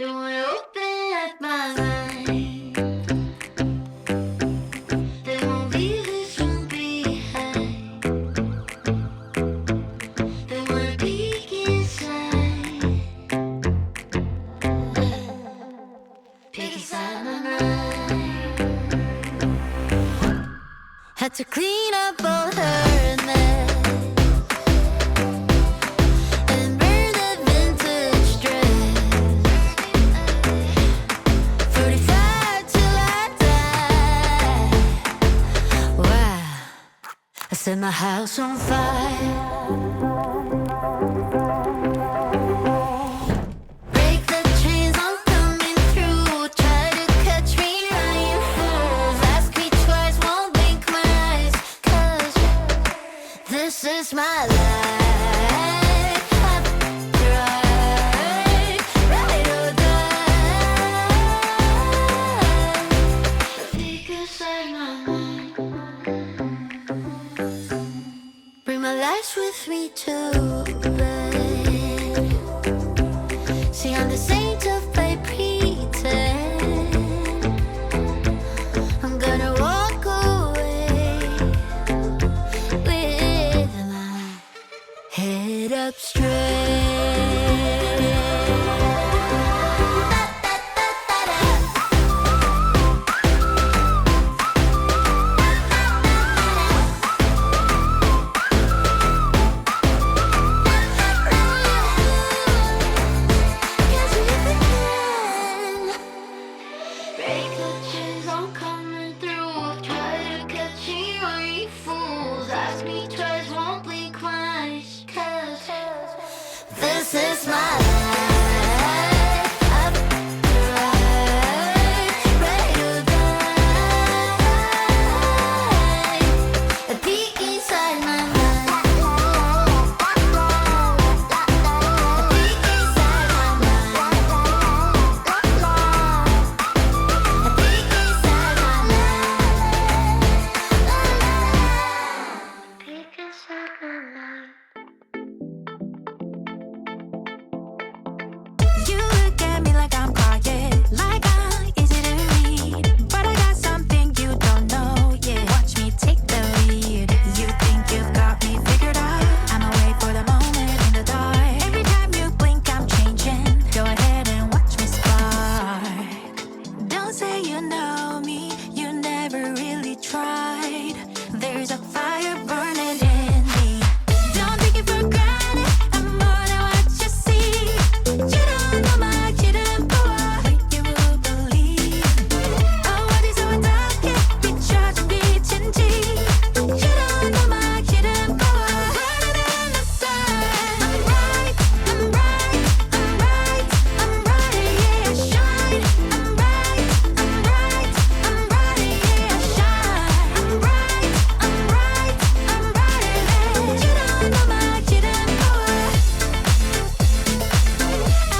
Don't open up my mind. They won't leave this room behind. They wanna peek inside. Peek inside my mind. Had to clean up all her mess. Set my house on fire. Break the chains, I'm coming through. Try to catch me, lying fools. Ask me twice, won't blink my eyes. 'Cause this is my life. I've tried, ride or die. Peek inside my mind. Bring my lights with me to bed. See, I'm the saint of my pretend. I'm gonna walk away with my head up straight. This is my life. I've tried, ready to die. A peek inside my mind. A peek inside my mind. A peek inside my mind. Peek inside my mind. You look at me like I'm quiet, like I'm easy to read. But I got something you don't know yet. Watch me take the lead. You think you've got me figured out. I'ma wait for the moment in the dark. Every time you blink, I'm changing. Go ahead and watch me spark. Don't say you know me, you never really tried. There's a fire burning in me. Don't take it for granted, I'm more than what you see. You don't know my hidden power, you will believe. Oh, what is our dark, can't be charged and be tingy. You don't know my hidden power, brighter than the sun. I'm bright, I'm bright, I'm bright, I'm bright, yeah, I shine. I'm bright, I'm bright, I'm bright, yeah, I shine. I'm bright, I'm bright, I'm bright, you don't know my hidden power.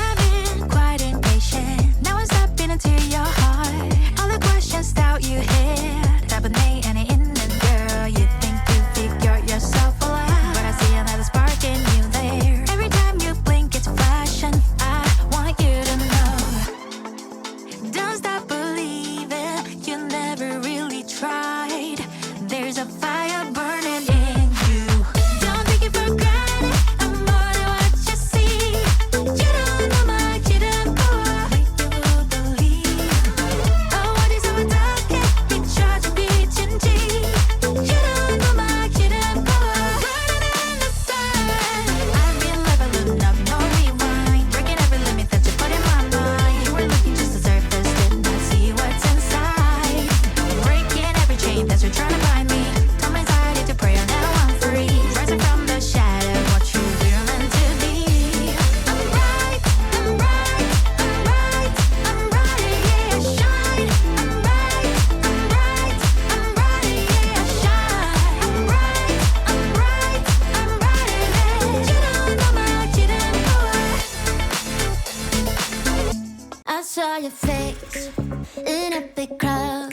I've been quite impatient. Now I'm stepping into your heart. All the questions doubt you had. Type of name and in it, girl. You think you figured yourself out, but I see another spark in you there. Every time you blink, it's flashing. I want you to know. Don't stop believing. You never really tried. There's a fire burning in you. Don't take it for granted. I'm more than what you see. You don't know my hidden power, you will believe. Oh, what is our dark, can't be charged and be tingy. You don't know my hidden power, brighter than the sun. I've been leveling up, no rewind. Breaking every limit that you put in my mind. You were looking just the surface, did not see what's inside. Breaking every chain that you're trying to bind me. Turn my anxiety to prayer, now I'm free. Rising from the shadow, what you were meant to be. I'm bright, I'm bright, I'm bright, I'm bright, yeah, I shine. I'm bright, I'm bright, I'm bright, yeah, I shine. I'm bright, I'm bright, I'm bright, you don't know my hidden power. I saw your face in a big crowd,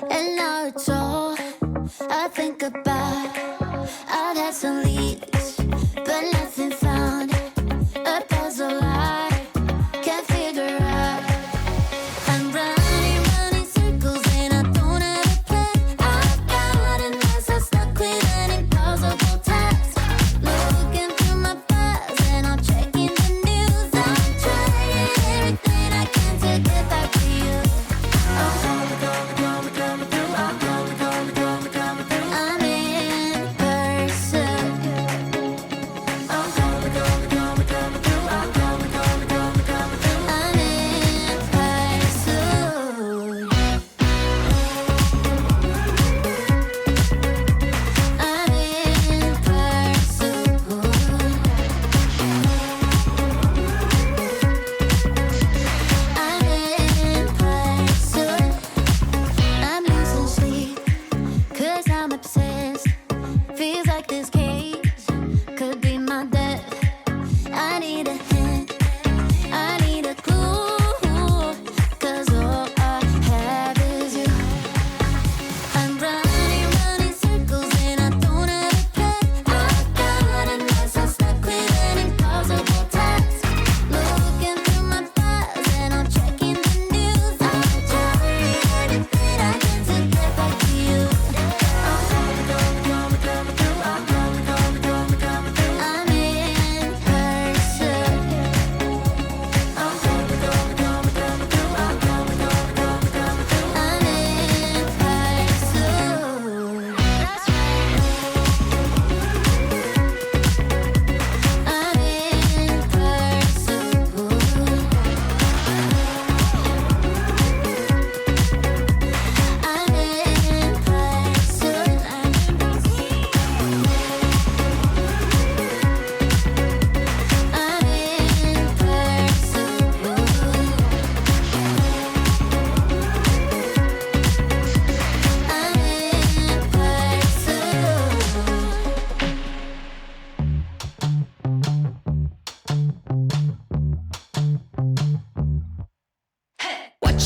and now it's all I think about. I've had some leads, but nothing found. A puzzle I can't figure out.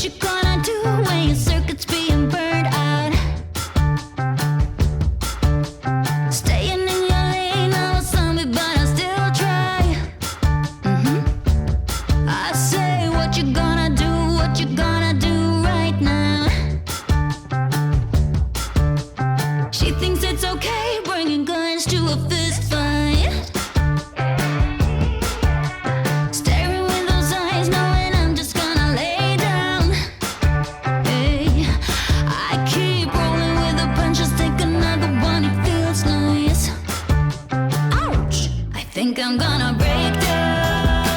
What you gonna do when your circuit's being burned out? Staying in your lane, I was zombie, but I still try. I say, what you gonna do? What you gonna do right now? She thinks it's okay bringing guns to a fist fight. Staring with those eyes, knowing I'm just gonna lay down. Hey, I keep rolling with the punches, take another one, it feels nice. Ouch! I think I'm gonna break down.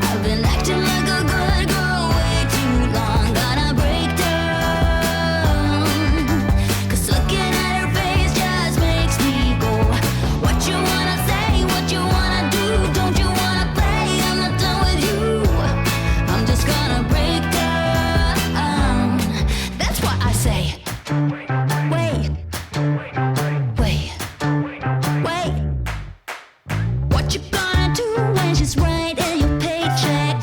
I've been acting like a good girl way too long. Gonna break down. 'Cause looking at her face just makes me go. What you wanna say? What you wanna do? Don't you wanna play? I'm not done with you. I'm just gonna break down. That's what I say. Wait. Wait. Wait. What you gonna do when she's writing your paycheck?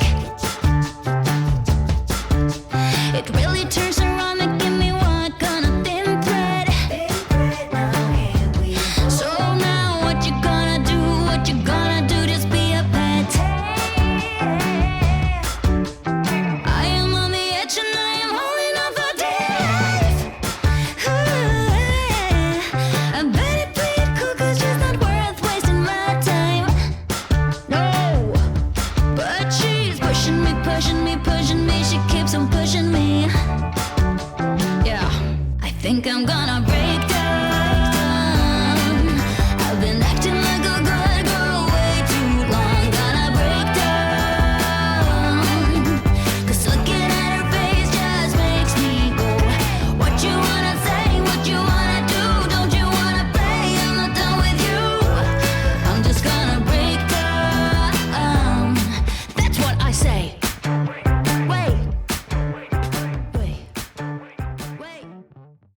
It really turns her on, making me walk on a thin thread. So now what you gonna do? What you gonna do? Just be a pet. I am on the edge and I am holding on for dear life. I better play it cool 'cause she's not worth wasting my time. No, but she's pushing me, pushing me, pushing me